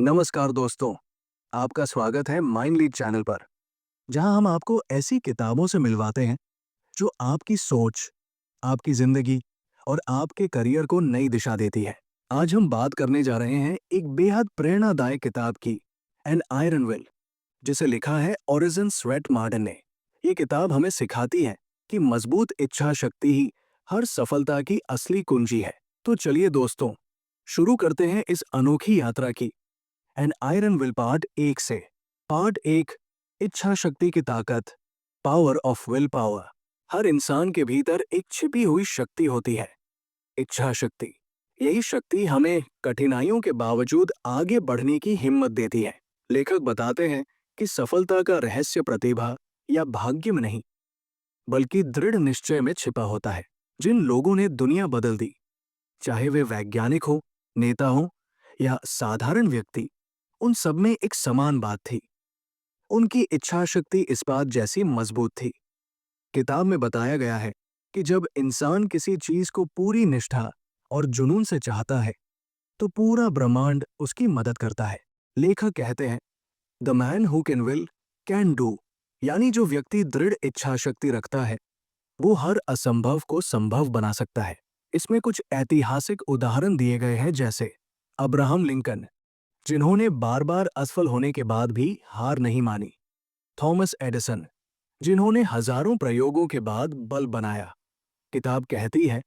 नमस्कार दोस्तों, आपका स्वागत है माइंड लीड चैनल पर, जहां हम आपको ऐसी किताबों से मिलवाते हैं जो आपकी सोच, आपकी जिंदगी और आपके करियर को नई दिशा देती है। आज हम बात करने जा रहे हैं एक बेहद प्रेरणादायक किताब की, एन आयरन विल, जिसे लिखा है ओरिजन स्वेट मार्डन ने। ये किताब हमें सिखाती है कि मजबूत इच्छा शक्ति ही हर सफलता की असली कुंजी है। तो चलिए दोस्तों, शुरू करते हैं इस अनोखी यात्रा की। एन आयरन विल पार्ट 1 से। पार्ट 1, इच्छा शक्ति की ताकत, पावर ऑफ विल पावर। हर इंसान के भीतर एक छिपी हुई शक्ति होती है, इच्छा शक्ति। यही शक्ति हमें कठिनाइयों के बावजूद आगे बढ़ने की हिम्मत देती है। लेखक बताते हैं कि सफलता का रहस्य प्रतिभा या भाग्य में नहीं, बल्कि दृढ़ निश्चय में छिपा होता है। जिन लोगों ने दुनिया बदल दी, चाहे वे वैज्ञानिक हो, नेता हो या साधारण व्यक्ति, उन सब में एक समान बात थी। उनकी इच्छा शक्ति इस्पात जैसी मजबूत थी। किताब में बताया गया है कि जब इंसान किसी चीज को पूरी निष्ठा और जुनून से चाहता है, तो पूरा ब्रह्मांड उसकी मदद करता है। लेखक कहते हैं, the man who can will can do, यानी जो व्यक्ति दृढ़ इच्छा शक्ति रखता है, वो हर असंभव को संभव बना सकता है। इसमें कुछ ऐतिहासिक उदाहरण दिए गए हैं, जैसे अब्राहम लिंकन, जिन्होंने बार बार असफल होने के बाद भी हार नहीं मानी। थॉमस एडिसन, जिन्होंने हजारों प्रयोगों के बाद बल्ब बनाया। किताब कहती है,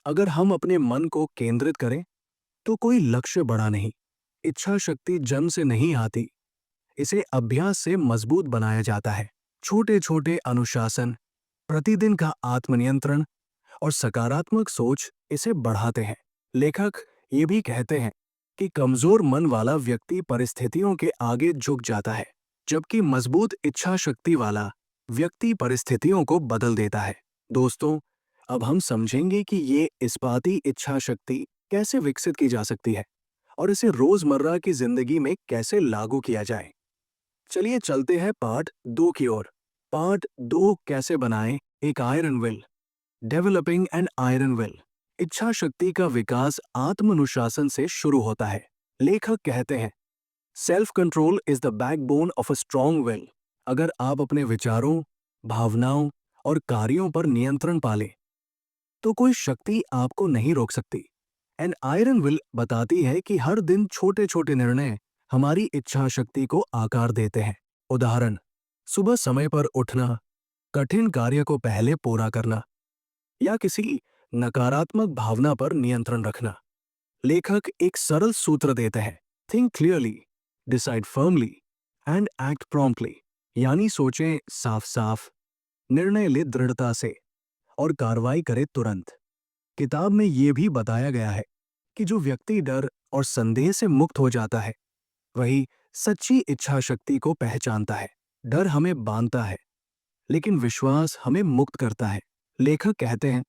अगर हम अपने मन को केंद्रित करें तो कोई लक्ष्य बड़ा नहीं। इच्छा शक्ति जन्म से नहीं आती, इसे अभ्यास से मजबूत बनाया जाता है। छोटे छोटे अनुशासन, प्रतिदिन का आत्मनियंत्रण और सकारात्मक सोच इसे बढ़ाते हैं। लेखक ये भी कहते हैं कि कमजोर मन वाला व्यक्ति परिस्थितियों के आगे झुक जाता है, जबकि मजबूत इच्छा शक्ति वाला व्यक्ति परिस्थितियों को बदल देता है। दोस्तों, अब हम समझेंगे कि ये इस्पाती इच्छा शक्ति कैसे विकसित की जा सकती है और इसे रोजमर्रा की जिंदगी में कैसे लागू किया जाए। चलिए चलते हैं पार्ट 2 की ओर। पार्ट 2, कैसे बनाएं एक iron will. Developing an iron will. इच्छा शक्ति का विकास आत्मानुशासन से शुरू होता है। लेखक कहते हैं, self control is the backbone of a strong will. अगर आप अपने विचारों, भावनाओं और कार्यों पर नियंत्रण पालें, तो कोई शक्ति आपको नहीं रोक सकती। एन आयरन विल बताती है कि हर दिन छोटे छोटे निर्णय हमारी इच्छा शक्ति को आकार देते हैं। उदाहरण, सुबह समय पर उठना, कठिन कार्य को पहले पूरा करना या किसी नकारात्मक भावना पर नियंत्रण रखना। लेखक एक सरल सूत्र देते हैं, think clearly, decide firmly and act promptly, यानी सोचें साफ साफ, निर्णय ले दृढ़ता से और कार्रवाई करे तुरंत। किताब में यह भी बताया गया है कि जो व्यक्ति डर और संदेह से मुक्त हो जाता है, वही सच्ची इच्छा शक्ति को पहचानता है। डर हमें बांधता है, लेकिन विश्वास हमें मुक्त करता है। लेखक कहते हैं,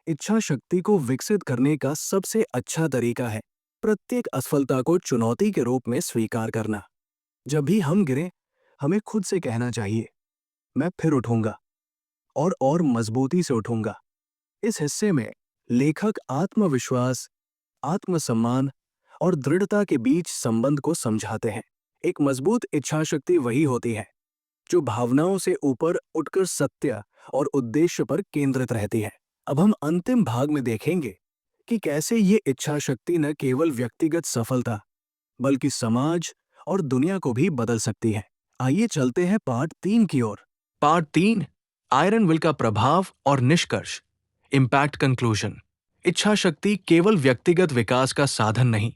इच्छा शक्ति को विकसित करने का सबसे अच्छा तरीका है प्रत्येक असफलता को चुनौती के रूप में स्वीकार करना। जब भी हम गिरें, हमें खुद से कहना चाहिए, मैं फिर उठूंगा और मजबूती से उठूंगा। इस हिस्से में लेखक आत्मविश्वास, आत्मसम्मान और दृढ़ता के बीच संबंध को समझाते हैं। एक मजबूत इच्छा शक्ति वही होती है जो भावनाओं से ऊपर उठकर सत्य और उद्देश्य पर केंद्रित रहती है। अब हम अंतिम भाग में देखेंगे कि कैसे ये इच्छा शक्ति न केवल व्यक्तिगत सफलता, बल्कि समाज और दुनिया को भी बदल सकती है। आइए चलते हैं पार्ट 3 की ओर। पार्ट 3, आयरन विल का प्रभाव और निष्कर्ष, इम्पैक्ट कंक्लूजन। इच्छा शक्ति केवल व्यक्तिगत विकास का साधन नहीं,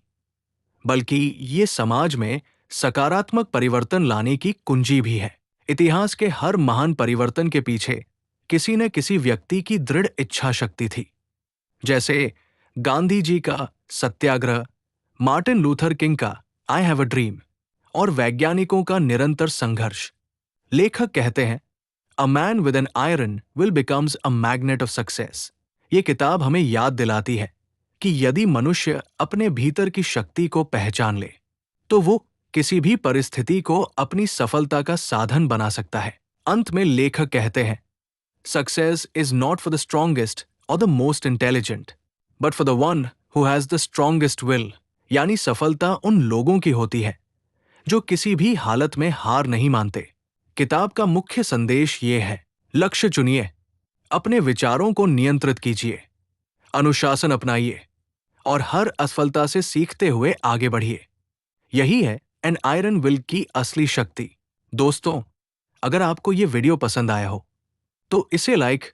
बल्कि ये समाज में सकारात्मक परिवर्तन लाने की कुंजी भी है। इतिहास के हर महान परिवर्तन के पीछे किसी न किसी व्यक्ति की दृढ़ इच्छा शक्ति थी, जैसे गांधी जी का सत्याग्रह, मार्टिन लूथर किंग का आई हैव अ ड्रीम और वैज्ञानिकों का निरंतर संघर्ष। लेखक कहते हैं, a man with an iron will becomes a magnet of success. ये किताब हमें याद दिलाती है कि यदि मनुष्य अपने भीतर की शक्ति को पहचान ले, तो वो किसी भी परिस्थिति को अपनी सफलता का साधन बना सकता है। अंत में लेखक कहते हैं, success is not for the strongest और the most intelligent, but for the one who has the strongest will, यानी सफलता उन लोगों की होती है जो किसी भी हालत में हार नहीं मानते। किताब का मुख्य संदेश ये है, लक्ष्य चुनिए, अपने विचारों को नियंत्रित कीजिए, अनुशासन अपनाइए और हर असफलता से सीखते हुए आगे बढ़िए। यही है एन आयरन विल की असली शक्ति। दोस्तों, अगर आपको ये वीडियो पसंद आया हो तो इसे लाइक,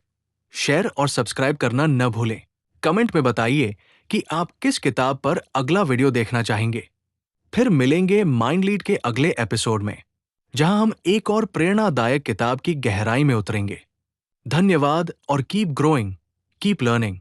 शेयर और सब्सक्राइब करना न भूलें। कमेंट में बताइए कि आप किस किताब पर अगला वीडियो देखना चाहेंगे। फिर मिलेंगे माइंड लीड के अगले एपिसोड में, जहां हम एक और प्रेरणादायक किताब की गहराई में उतरेंगे। धन्यवाद और कीप ग्रोइंग, कीप लर्निंग।